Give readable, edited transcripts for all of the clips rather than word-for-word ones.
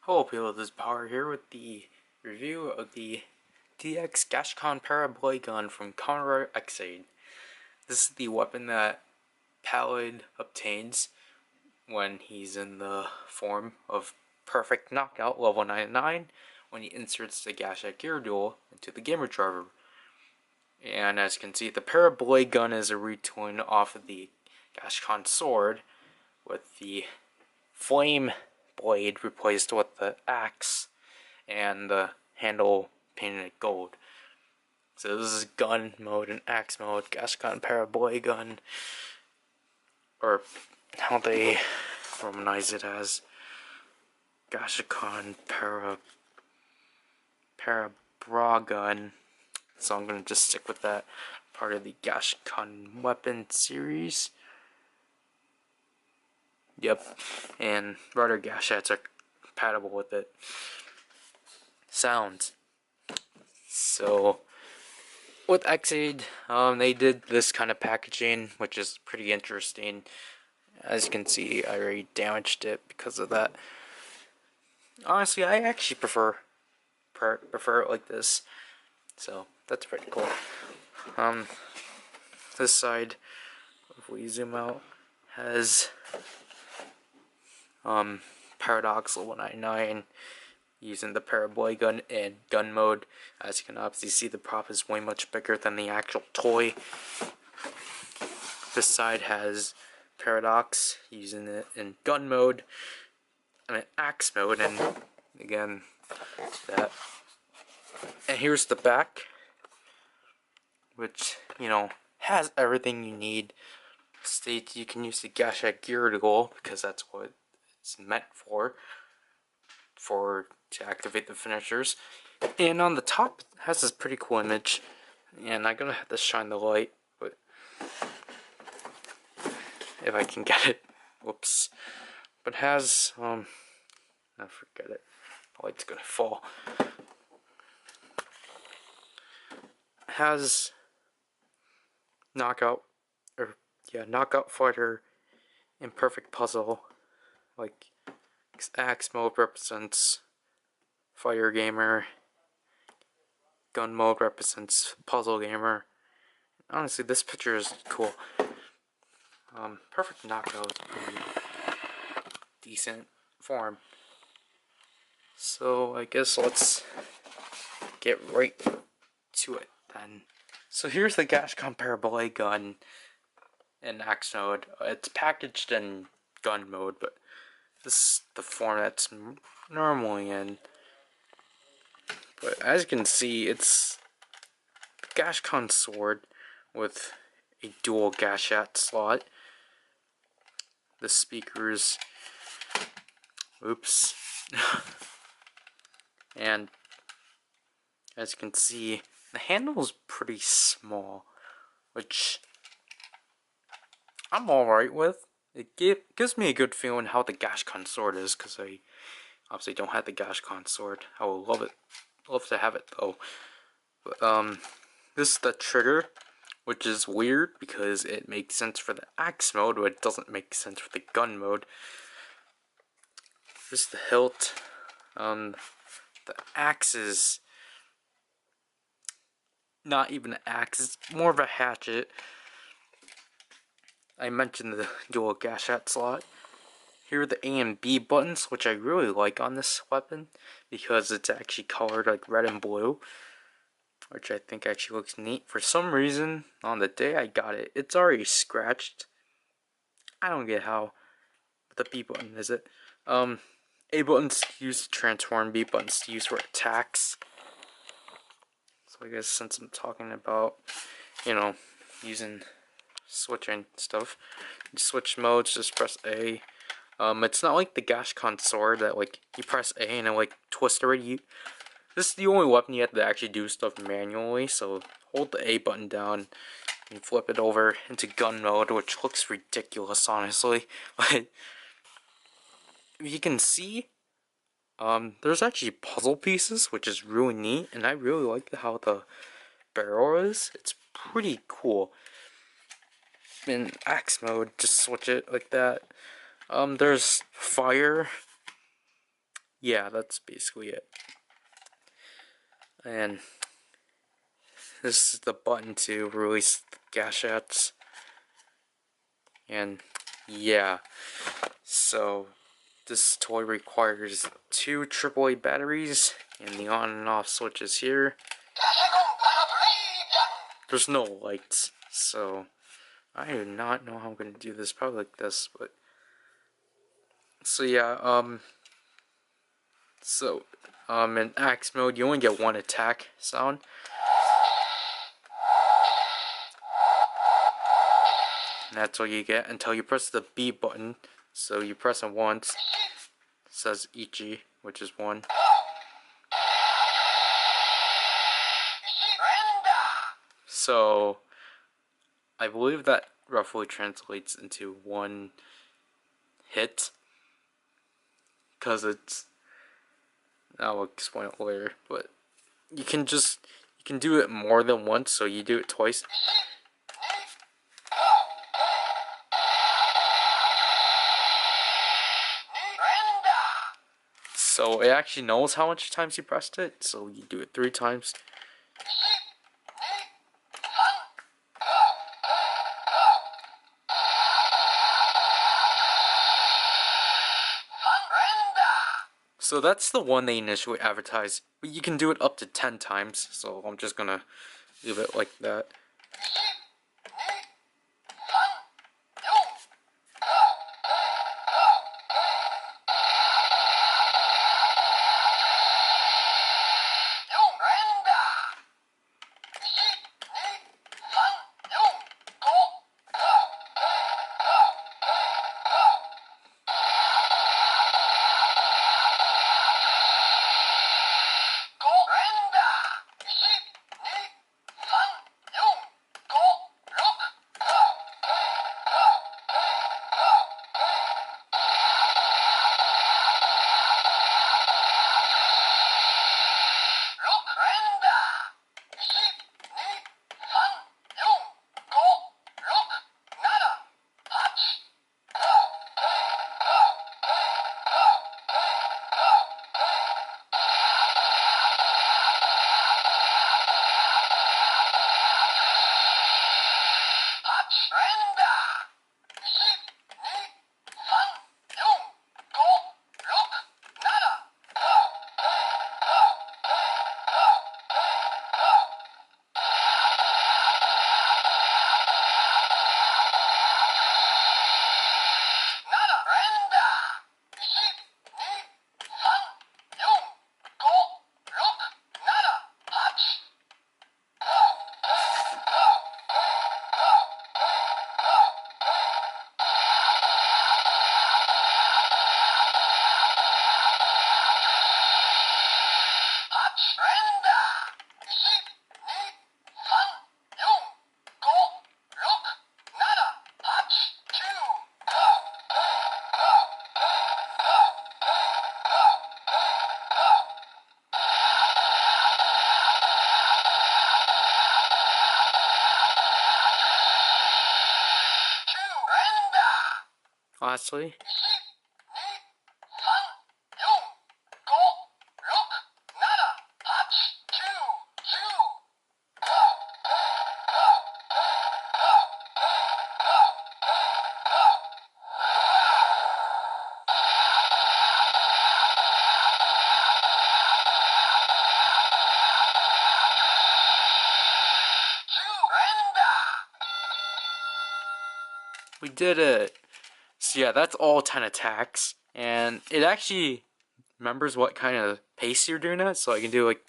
Hello people, this is Power here with the review of the DX Gashacon Parabragun from Kamen Rider Ex-Aid. This is the weapon that Pallid obtains when he's in the form of Perfect Knockout level 99 when he inserts the Gashacon Gear Duel into the Gamer Driver. And as you can see, the Parabragun is a retooling off of the Gashacon Sword with the flame blade replaced with the axe and the handle painted gold. So this is gun mode and axe mode, Gashacon Parabragun, or how they romanize it as Gashacon Parabragun. So I'm gonna just stick with that part of the Gashacon weapon series. Yep, and Rider Gashats are compatible with it. Sounds. So, with Ex-Aid, they did this kind of packaging, which is pretty interesting. As you can see, I already damaged it because of that. Honestly, I actually prefer it like this. So, that's pretty cool. This side, if we zoom out, has Paradox level 99 using the Parabragun in gun mode. As you can obviously see, the prop is way much bigger than the actual toy. This side has Paradox using it in gun mode and in axe mode, and again that. And here's the back, which has everything you need. States you can use the Gashacon Gear Duel because that's what it's meant for to activate the finishers. And on the top, it has this pretty cool image, and I'm gonna have to shine the light, but if I can get it, whoops. But it has I forget it. The light's gonna fall. It has knockout fighter and perfect puzzle. Like axe mode represents fighter gamer, gun mode represents puzzle gamer. Honestly, this picture is cool. Perfect knockout in decent form. So I guess let's get right to it then. So here's the Gashacon Parabragun in axe mode. It's packaged in gun mode, but this is the form that's normally in. But as you can see, it's the Gashacon sword with a dual Gashat slot. The speakers, oops, and as you can see, the handle is pretty small, which I'm alright with. It gives me a good feeling how the Gashacon sword is, because I obviously don't have the Gashacon sword. I would love to have it though. But this is the trigger, which is weird because it makes sense for the axe mode, but it doesn't make sense for the gun mode. This is the hilt. The axe is not even an axe, it's more of a hatchet. I mentioned the dual Gashat slot. Here are the A and B buttons, which I really like on this weapon because it's actually colored like red and blue, which I think actually looks neat. For some reason, on the day I got it, it's already scratched. I don't get how. But the B button is it. A button's used to transform, B button's used for attacks. So I guess since I'm talking about, using switching stuff, you switch modes, just press A. It's not like the Gashacon sword that you press A and it twists already. This is the only weapon you have to actually do stuff manually, so hold the A button down and flip it over into gun mode, which looks ridiculous, honestly. But if you can see, there's actually puzzle pieces, which is really neat, and I really like how the barrel is. It's pretty cool. In axe mode, just switch it like that. There's fire yeah, that's basically it. And this is the button to release the Gashacs. And yeah, so this toy requires 2 AAA batteries and the on and off switches here. There's no lights, so I do not know how I'm gonna do this. Probably like this, but so yeah, in axe mode you only get 1 attack sound. And that's what you get until you press the B button. So you press it once, it says Ichi, which is 1. So I believe that roughly translates into 1 hit, because it's, I'll explain it later, but you can do it more than once, so you do it twice. So it actually knows how much times you pressed it, so you do it 3 times. So that's the one they initially advertised, but you can do it up to 10 times, so I'm just gonna leave it like that. Lastly, we did it! So yeah, that's all 10 attacks, and it actually remembers what kind of pace you're doing at, so I can do like...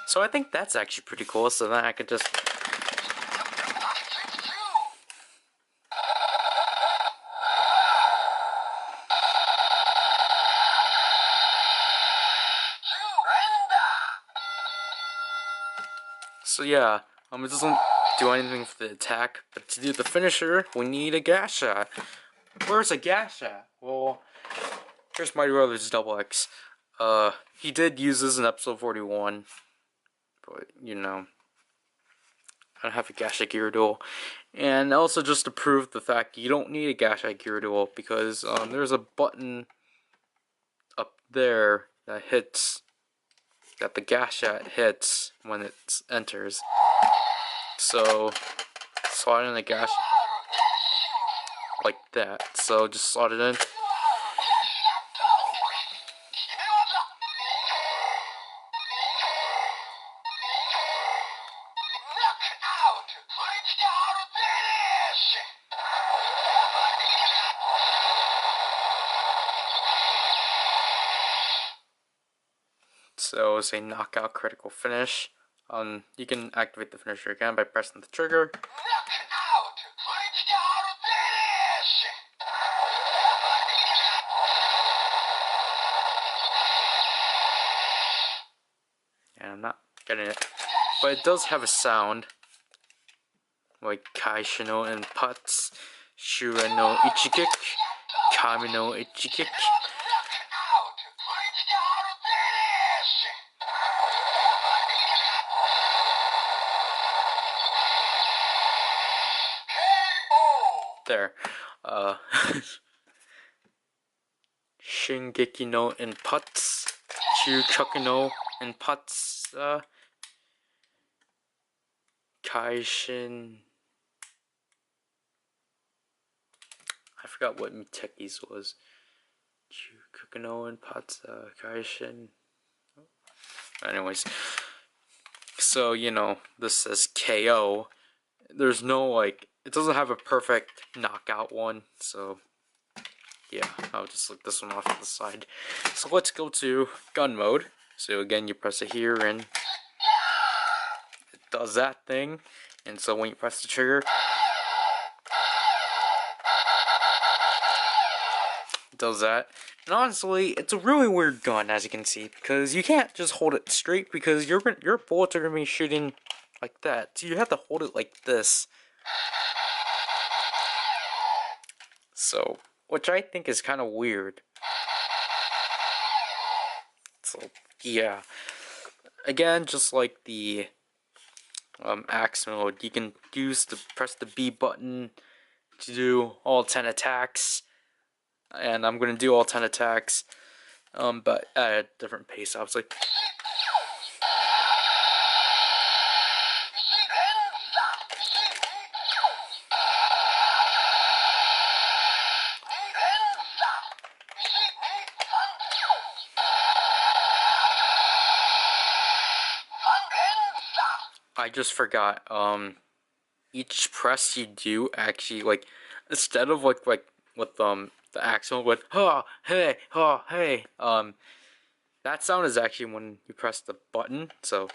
So I think that's actually pretty cool, so then I could just... So yeah, it doesn't do anything for the attack, but to do the finisher, we need a Gasha. Where's a Gash at? Well, here's Mighty Brothers Double X. He did use this in episode 41, but you know, I don't have a Gasha Gyarados. And also just to prove the fact you don't need a Gasha Gyarados because there's a button up there that the Gashat hits when it enters. So slot in the Gash like that. So just slot it in. So it's a knockout critical finish. You can activate the finisher again by pressing the trigger. And I'm not getting it. But it does have a sound. Like Kaishino and Putz, Shura no Ichikik, Kami no Ichikik. There. Shingeki no and Putz, Chuchuki no and Putz, Kaishin. I forgot what Miteki's was. Chuchuki no and Putz, Kaishin. Anyways. So, you know, this says KO. There's no, like, it doesn't have a perfect knockout one, so yeah, I'll just look this one off to the side. So let's go to gun mode. So again, you press it here and it does that thing. And so when you press the trigger, it does that. And honestly, it's a really weird gun, as you can see, because you can't just hold it straight because your bullets are going to be shooting like that. So you have to hold it like this. So, which I think is kind of weird. So, yeah. Again, just like the axe mode, you can press the B button to do all 10 attacks. And I'm going to do all 10 attacks, but at a different pace, obviously. I just forgot, each press you do actually, like, instead of like with the accent with hey, that sound is actually when you press the button. So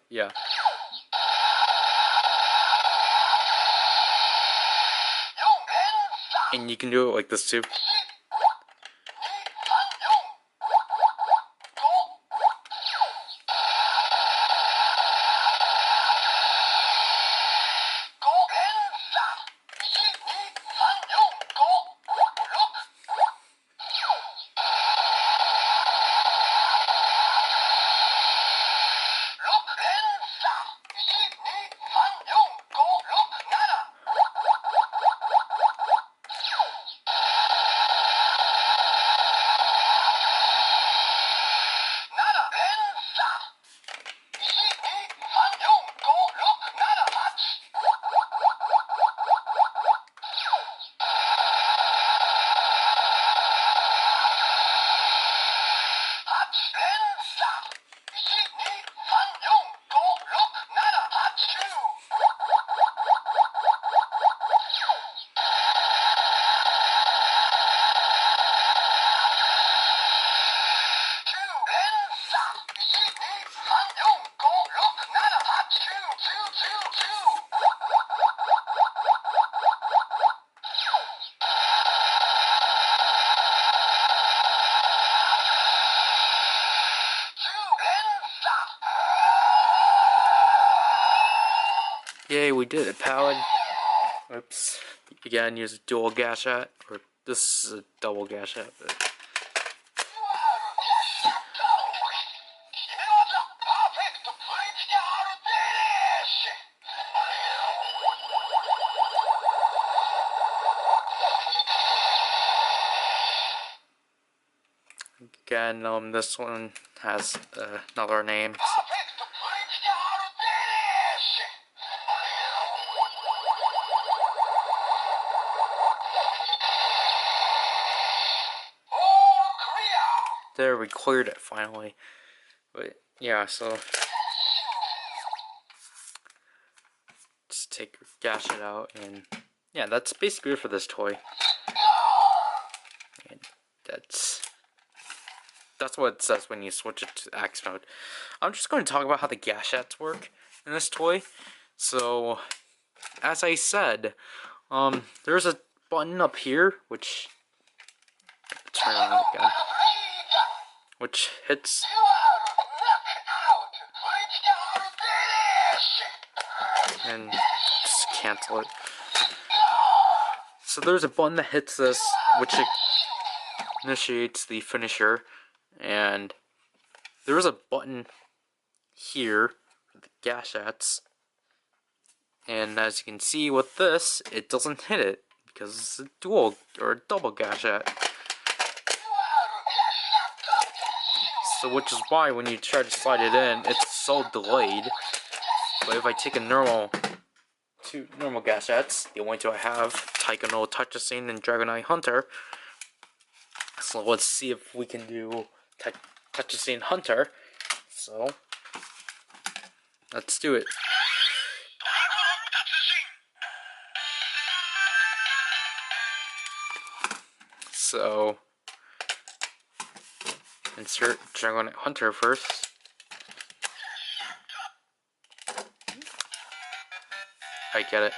yeah. And you can do it like this too. we did it. Pallet. Oops. Again, use a dual gashette, or this is a double gashette. But again, this one has another name. There, we cleared it finally. But yeah, so just take your gasket out, and yeah, that's basically it for this toy. And that's what it says when you switch it to X mode. I'm just going to talk about how the gaskettes work in this toy. So, as I said, there's a button up here which turn on again, which hits. And just cancel it. So there's a button that hits this, which initiates the finisher, and there's a button here for the gaskettes. And as you can see with this, it doesn't hit it because it's a dual or a double gashette. So which is why when you try to slide it in, it's so delayed. But if I take a two normal gaskettes, the only two I have, Taiko Touchscene and Dragonite Hunter. So let's see if we can do Touchscene Hunter. So let's do it. So insert Dragonite Hunter first. I get it.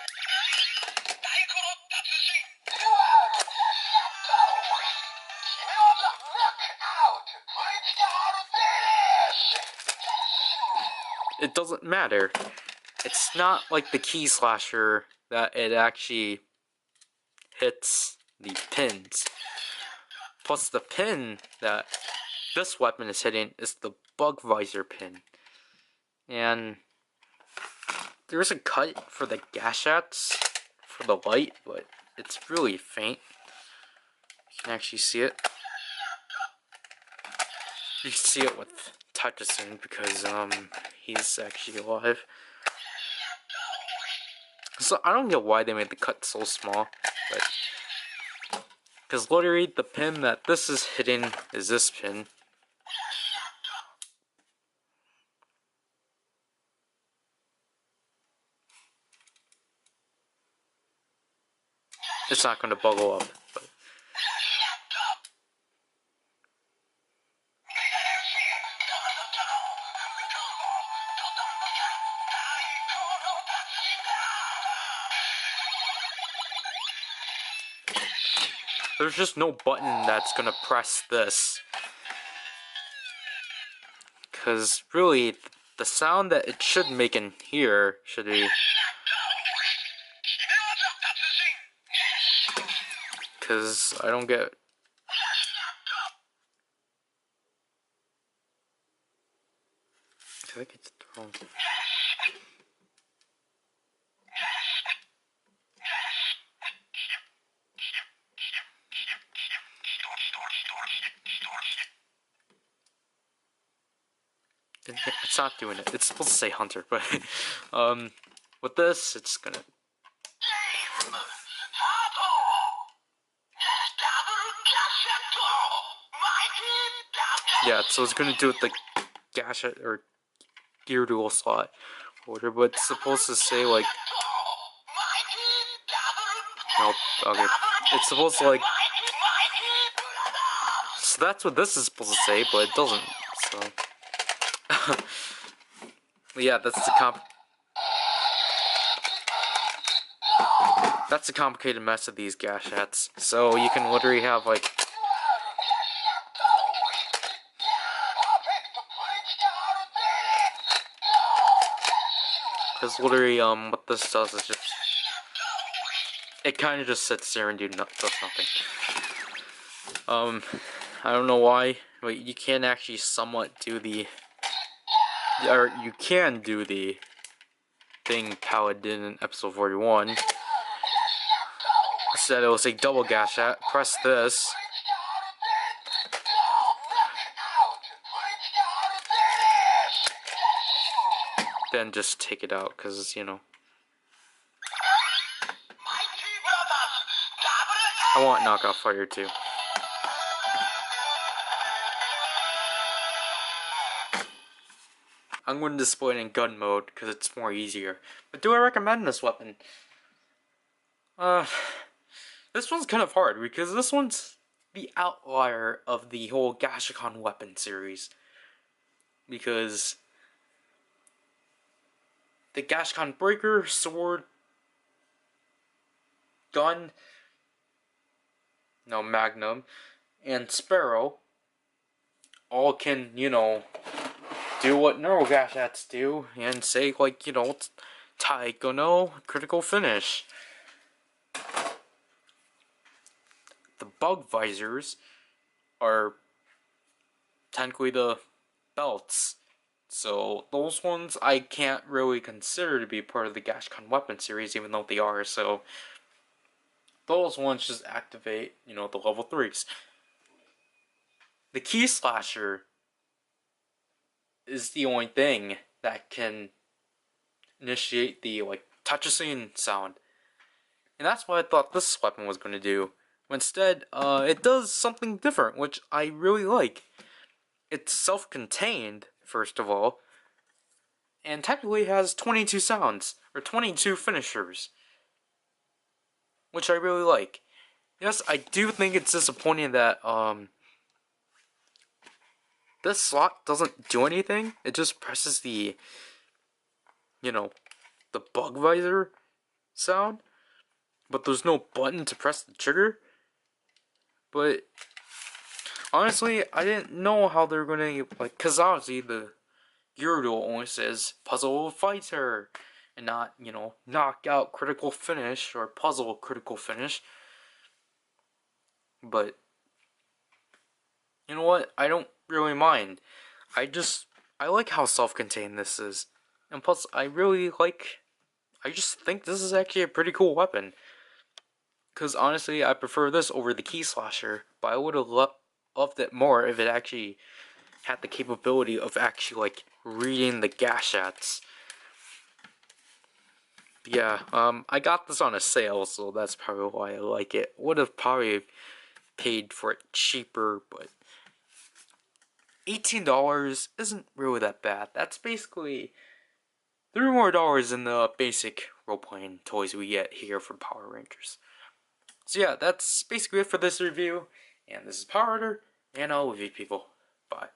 It doesn't matter. It's not like the key slasher that it actually hits the pins. Plus the pin that this weapon is hitting is the bug visor pin. And there's a cut for the gaskettes for the light, but it's really faint. You can actually see it. You can see it with Touchscene because he's actually alive. So I don't get why they made the cut so small, but because literally the pin that this is hitting is this pin. It's not going to bubble up. But. There's just no button that's going to press this. Because really, the sound that it should make in here should be... Because I don't get... I think it's wrong. It's not doing it. It's supposed to say Hunter, but with this, it's gonna... Yeah, so it's gonna do it the Gashette or Gear Dual slot order, but it's supposed to say like... Nope, okay. It's supposed to like... So that's what this is supposed to say, but it doesn't, so... Yeah, that's the complicated mess of these gaskettes. So you can literally have like... because literally, what this does is just, it kind of just sits there and does nothing. I don't know why, but you can actually somewhat do the, or you can do the thing Pala did in episode 41. Instead, it will say double Gashat. Press this. Then just take it out, because, you know. I want knockout fire too. I'm going to display it in gun mode, because it's more easier. But do I recommend this weapon? This one's kind of hard, because this one's the outlier of the whole Gashacon weapon series. Because the Gashacon breaker, sword, gun, no, magnum, and sparrow all can, you know, do what normal Gashats do, and say, like, you know, Taiko no critical finish. The bug visors are technically the belts. So those ones I can't really consider to be part of the Gashacon weapon series, even though they are. So those ones just activate, you know, the level 3s. The key slasher is the only thing that can initiate the, like, touchscreen sound. And that's what I thought this weapon was going to do. Instead, it does something different, which I really like. It's self-contained, first of all, and technically has 22 sounds, or 22 finishers, which I really like. Yes, I do think it's disappointing that, this slot doesn't do anything. It just presses the, you know, the bug visor sound, but there's no button to press the trigger. But honestly, I didn't know how they're gonna, like, cause obviously the Gyarados only says puzzle fighter, and not, you know, knockout critical finish or puzzle critical finish. But you know what? I don't really mind. I like how self-contained this is, and plus I just think this is actually a pretty cool weapon. Cause honestly, I prefer this over the key slasher, but I would have loved it more if it actually had the capability of actually, like, reading the Gashats. Yeah, I got this on a sale, so that's probably why I like it. Would have probably paid for it cheaper, but $18 isn't really that bad. That's basically $3 more than the basic role-playing toys we get here from Power Rangers. So yeah, that's basically it for this review, and this is PowerRider, and I'll leave you people. Bye.